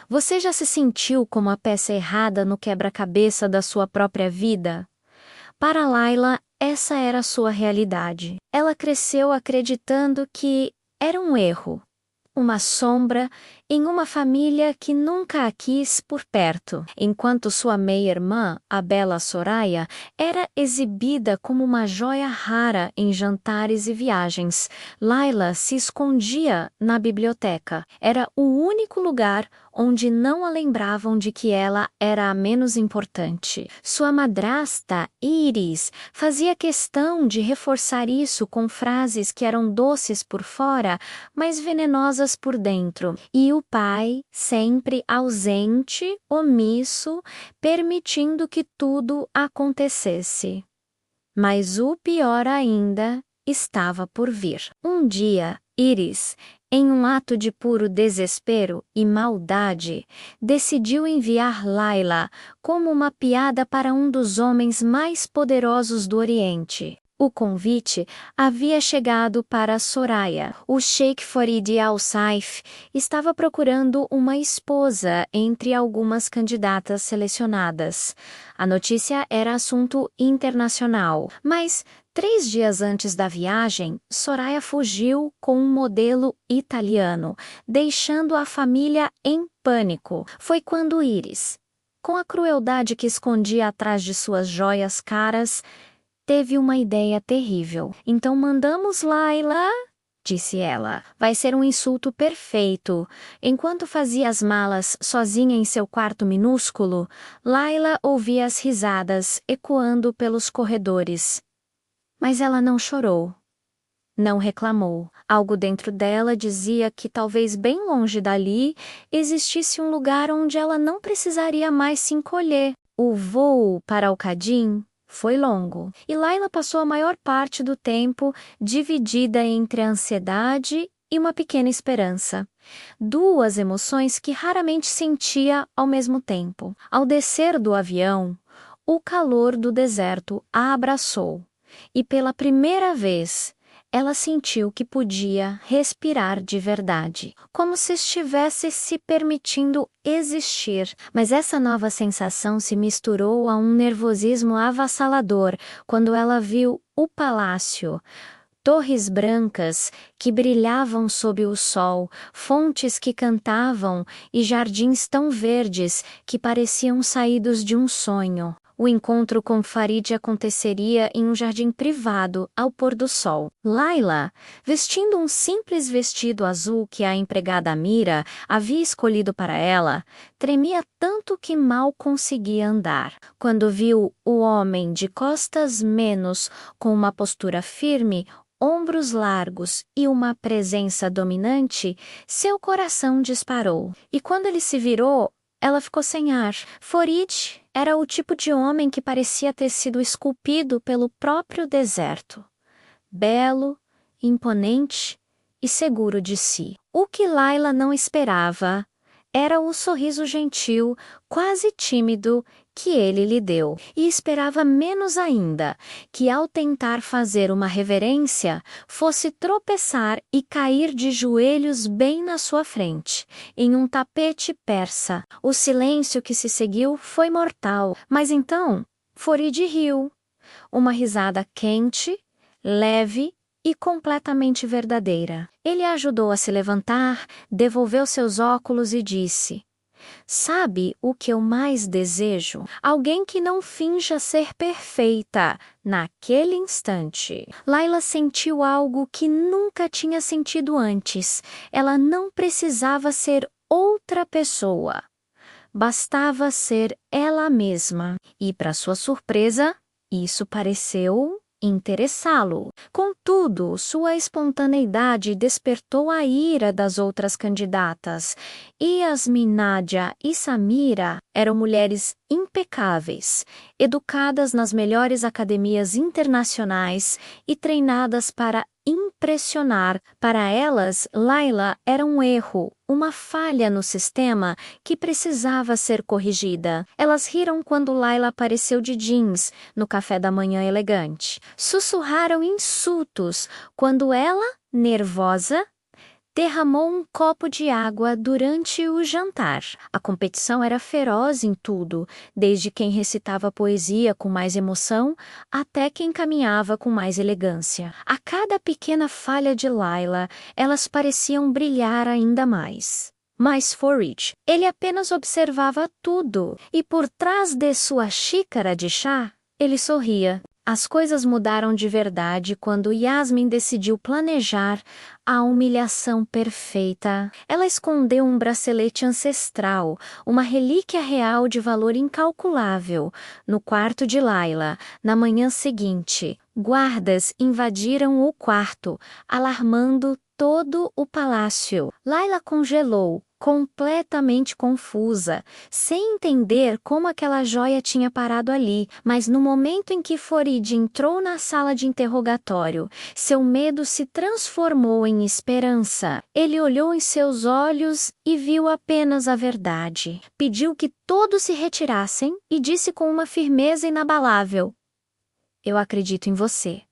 Você já se sentiu como a peça errada no quebra-cabeça da sua própria vida? Para Laila, essa era a sua realidade. Ela cresceu acreditando que era um erro, uma sombra em uma família que nunca a quis por perto, enquanto sua meia-irmã, a bela Soraya, era exibida como uma joia rara em jantares e viagens. Laila se escondia na biblioteca. Era o único lugar onde não a lembravam de que ela era a menos importante. Sua madrasta, Iris, fazia questão de reforçar isso com frases que eram doces por fora, mas venenosas por dentro. E o pai, sempre ausente, omisso, permitindo que tudo acontecesse. Mas o pior ainda estava por vir. Um dia, Iris, em um ato de puro desespero e maldade, decidiu enviar Laila como uma piada para um dos homens mais poderosos do Oriente. O convite havia chegado para Soraya. O Sheikh Farid Al-Saif estava procurando uma esposa entre algumas candidatas selecionadas. A notícia era assunto internacional, mas 3 dias antes da viagem, Soraya fugiu com um modelo italiano, deixando a família em pânico. Foi quando Iris, com a crueldade que escondia atrás de suas joias caras, teve uma ideia terrível. Então mandamos Laila, disse ela. Vai ser um insulto perfeito. Enquanto fazia as malas sozinha em seu quarto minúsculo, Laila ouvia as risadas ecoando pelos corredores. Mas ela não chorou. Não reclamou. Algo dentro dela dizia que talvez bem longe dali existisse um lugar onde ela não precisaria mais se encolher. O voo para Al-Qadim foi longo, e Laila passou a maior parte do tempo dividida entre a ansiedade e uma pequena esperança. Duas emoções que raramente sentia ao mesmo tempo. Ao descer do avião, o calor do deserto a abraçou, e pela primeira vez, ela sentiu que podia respirar de verdade, como se estivesse se permitindo existir. Mas essa nova sensação se misturou a um nervosismo avassalador quando ela viu o palácio. Torres brancas que brilhavam sob o sol, fontes que cantavam e jardins tão verdes que pareciam saídos de um sonho. O encontro com Farid aconteceria em um jardim privado ao pôr do sol. Laila, vestindo um simples vestido azul que a empregada Amira havia escolhido para ela, tremia tanto que mal conseguia andar. Quando viu o homem de costas menos, com uma postura firme, ombros largos e uma presença dominante, seu coração disparou. E quando ele se virou, ela ficou sem ar. Farid era o tipo de homem que parecia ter sido esculpido pelo próprio deserto. Belo, imponente e seguro de si. O que Laila não esperava era o sorriso gentil, quase tímido, que ele lhe deu. E esperava menos ainda que, ao tentar fazer uma reverência, fosse tropeçar e cair de joelhos bem na sua frente, em um tapete persa. O silêncio que se seguiu foi mortal, mas então Farid riu. Uma risada quente, leve e completamente verdadeira. Ele a ajudou a se levantar, devolveu seus óculos e disse: "Sabe o que eu mais desejo? Alguém que não finja ser perfeita." Naquele instante, Laila sentiu algo que nunca tinha sentido antes. Ela não precisava ser outra pessoa. Bastava ser ela mesma. E, para sua surpresa, isso pareceu interessá-lo. Contudo, sua espontaneidade despertou a ira das outras candidatas. Yasmin, Nadia e Samira eram mulheres impecáveis, educadas nas melhores academias internacionais e treinadas para impressionar. Para elas, Laila era um erro, uma falha no sistema que precisava ser corrigida. Elas riram quando Laila apareceu de jeans no café da manhã elegante. Sussurraram insultos quando ela, nervosa, derramou um copo de água durante o jantar. A competição era feroz em tudo, desde quem recitava poesia com mais emoção até quem caminhava com mais elegância. A cada pequena falha de Layla, elas pareciam brilhar ainda mais. Mas Farid, ele apenas observava tudo, e por trás de sua xícara de chá, ele sorria. As coisas mudaram de verdade quando Yasmin decidiu planejar a humilhação perfeita. Ela escondeu um bracelete ancestral, uma relíquia real de valor incalculável, no quarto de Layla. Na manhã seguinte, guardas invadiram o quarto, alarmando todo o palácio. Layla congelou, completamente confusa, sem entender como aquela joia tinha parado ali, mas no momento em que Farid entrou na sala de interrogatório, seu medo se transformou em esperança. Ele olhou em seus olhos e viu apenas a verdade. Pediu que todos se retirassem e disse com uma firmeza inabalável: "Eu acredito em você."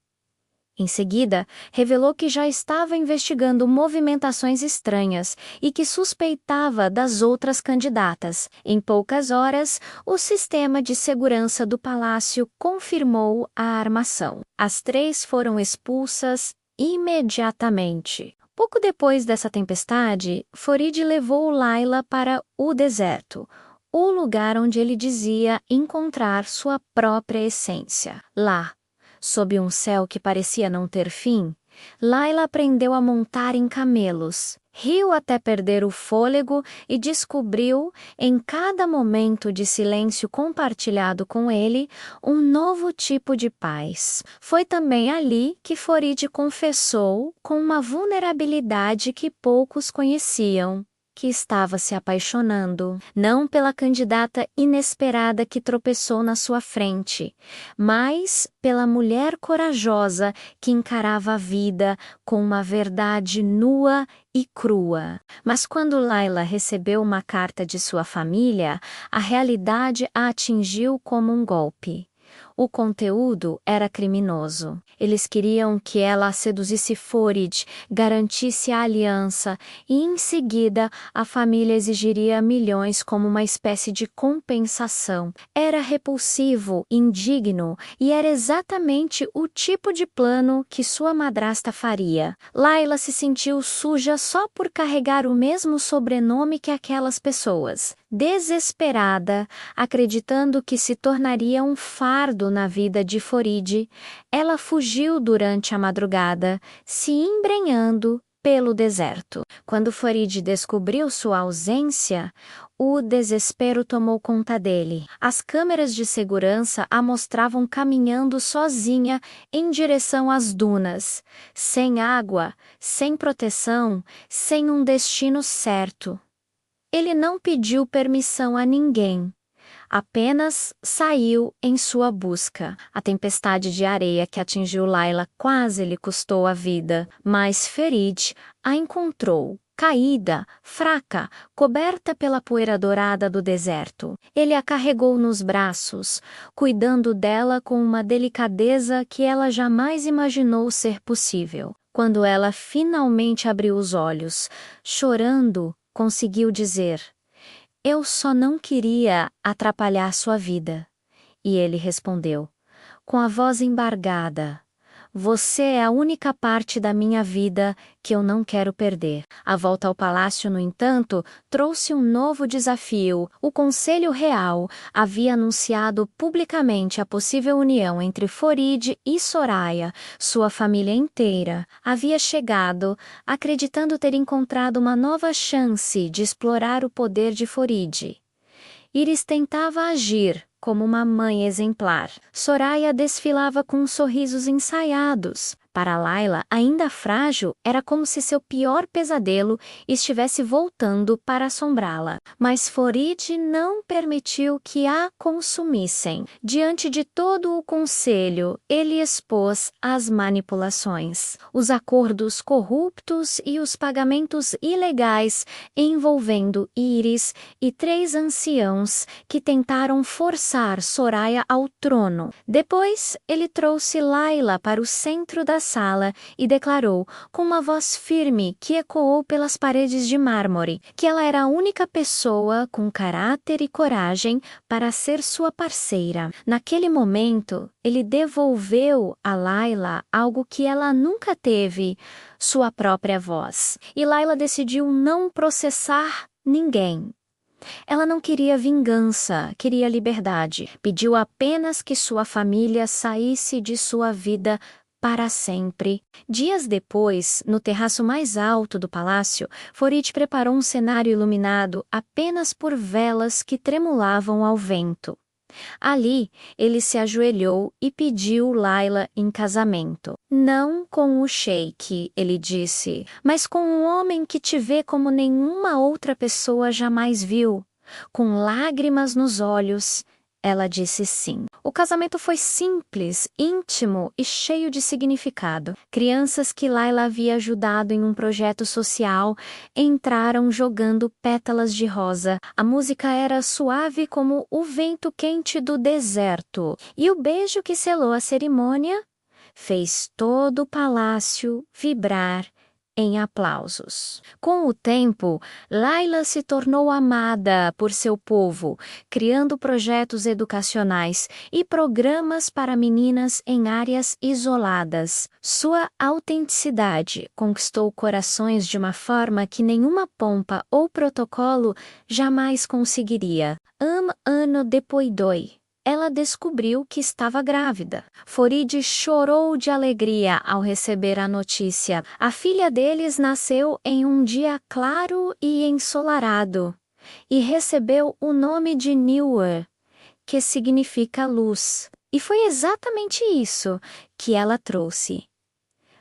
Em seguida, revelou que já estava investigando movimentações estranhas e que suspeitava das outras candidatas. Em poucas horas, o sistema de segurança do palácio confirmou a armação. As 3 foram expulsas imediatamente. Pouco depois dessa tempestade, Farid levou Layla para o deserto, o lugar onde ele dizia encontrar sua própria essência. Lá, sob um céu que parecia não ter fim, Layla aprendeu a montar em camelos, riu até perder o fôlego e descobriu, em cada momento de silêncio compartilhado com ele, um novo tipo de paz. Foi também ali que Farid confessou, com uma vulnerabilidade que poucos conheciam, que estava se apaixonando, não pela candidata inesperada que tropeçou na sua frente, mas pela mulher corajosa que encarava a vida com uma verdade nua e crua. Mas quando Layla recebeu uma carta de sua família, a realidade a atingiu como um golpe. O conteúdo era criminoso. Eles queriam que ela seduzisse Farid, garantisse a aliança e, em seguida, a família exigiria milhões como uma espécie de compensação. Era repulsivo, indigno e era exatamente o tipo de plano que sua madrasta faria. Layla se sentiu suja só por carregar o mesmo sobrenome que aquelas pessoas. Desesperada, acreditando que se tornaria um fardo na vida de Farid, ela fugiu durante a madrugada, se embrenhando pelo deserto. Quando Farid descobriu sua ausência, o desespero tomou conta dele. As câmeras de segurança a mostravam caminhando sozinha em direção às dunas, sem água, sem proteção, sem um destino certo. Ele não pediu permissão a ninguém. Apenas saiu em sua busca. A tempestade de areia que atingiu Layla quase lhe custou a vida, mas Farid a encontrou, caída, fraca, coberta pela poeira dourada do deserto. Ele a carregou nos braços, cuidando dela com uma delicadeza que ela jamais imaginou ser possível. Quando ela finalmente abriu os olhos, chorando, conseguiu dizer: "Eu só não queria atrapalhar sua vida." E ele respondeu, com a voz embargada: "Você é a única parte da minha vida que eu não quero perder." A volta ao palácio, no entanto, trouxe um novo desafio. O Conselho Real havia anunciado publicamente a possível união entre Farid e Soraya. Sua família inteira havia chegado, acreditando ter encontrado uma nova chance de explorar o poder de Farid. Iris tentava agir como uma mãe exemplar. Soraya desfilava com sorrisos ensaiados. Para Layla, ainda frágil, era como se seu pior pesadelo estivesse voltando para assombrá-la. Mas Farid não permitiu que a consumissem. Diante de todo o conselho, ele expôs as manipulações, os acordos corruptos e os pagamentos ilegais envolvendo Iris e 3 anciãos que tentaram forçar Soraya ao trono. Depois, ele trouxe Layla para o centro da sala e declarou, com uma voz firme que ecoou pelas paredes de mármore, que ela era a única pessoa com caráter e coragem para ser sua parceira. Naquele momento, ele devolveu a Layla algo que ela nunca teve, sua própria voz. E Layla decidiu não processar ninguém. Ela não queria vingança, queria liberdade. Pediu apenas que sua família saísse de sua vida para sempre. Dias depois, no terraço mais alto do palácio, Farid preparou um cenário iluminado apenas por velas que tremulavam ao vento. Ali, ele se ajoelhou e pediu Layla em casamento. Não com o sheik, ele disse, mas com um homem que te vê como nenhuma outra pessoa jamais viu. Com lágrimas nos olhos, ela disse sim. O casamento foi simples, íntimo e cheio de significado. Crianças que Layla havia ajudado em um projeto social entraram jogando pétalas de rosa. A música era suave como o vento quente do deserto. E o beijo que selou a cerimônia fez todo o palácio vibrar em aplausos. Com o tempo, Layla se tornou amada por seu povo, criando projetos educacionais e programas para meninas em áreas isoladas. Sua autenticidade conquistou corações de uma forma que nenhuma pompa ou protocolo jamais conseguiria. Ano depois ela descobriu que estava grávida. Farid chorou de alegria ao receber a notícia. A filha deles nasceu em um dia claro e ensolarado e recebeu o nome de Nur, que significa luz. E foi exatamente isso que ela trouxe.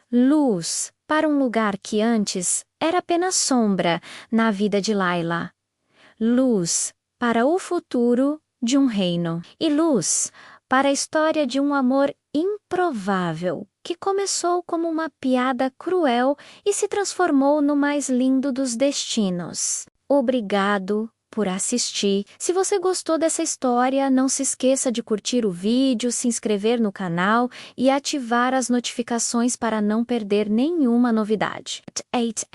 Luz para um lugar que antes era apenas sombra na vida de Layla. Luz para o futuro de um reino, e luz para a história de um amor improvável, que começou como uma piada cruel e se transformou no mais lindo dos destinos. Obrigado por assistir. Se você gostou dessa história, não se esqueça de curtir o vídeo, se inscrever no canal e ativar as notificações para não perder nenhuma novidade. 88